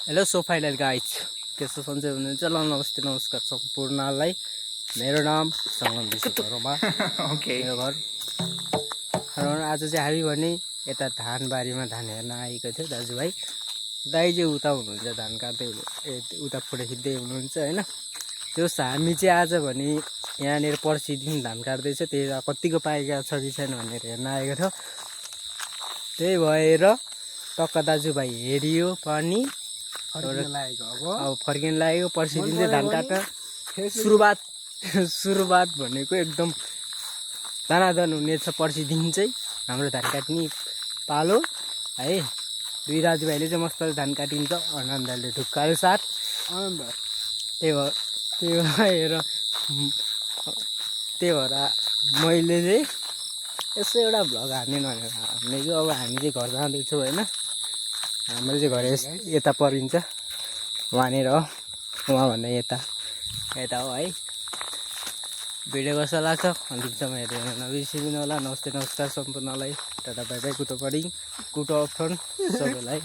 hello so final guys त्यस्तो सन्चै हुनुहुन्छ ल नमस्ते नमस्कार सम्पूर्णलाई मेरो नाम सङ्गम विश्वकर्मा मेरो घर र आज चाहिँ हामी भने यता धानबारीमा धान हेर्न आएको थियो दाजुभाइ दाइ चाहिँ उता हुनुहुन्छ धान काट्दै उता फोटो खिच्दै हुनुहुन्छ होइन त्यो हामी चाहिँ आज भने यहाँनिर पर्सिदेखि धान काट्दैछ त्यही कतिको पाएका छ कि छैन भनेर हेर्न आएको थियो त्यही भएर टक्क दाजुभाइ हेरियो पनि अब फर्किन लागेको पर्सिदिन चाहिँ धान काट्न सुरुवात भनेको एकदम दानादान हुनेछ पर्सिदिन चाहिँ हाम्रो धान काट्ने पालो है दुई दाजुभाइले चाहिँ मजाले धान काटिन्छ आनन्दले ढुक्काले साथ त्यही भएर मैले चाहिँ यसो एउटा भ्लग हान्ने भनेर हानेको अब हामी चाहिँ घर जाँदैछौँ होइन हाम्रो चाहिँ घर यता परिन्छ वहाँनिर हो वहाँभन्दा यता हो है भिडियो कस्तो लाग्छ अन्तिमसम्म हेरेर नबिर्सिदिनु होला नमस्ते नमस्कार सम्पूर्णलाई tata bye bye good afternoon सबैलाई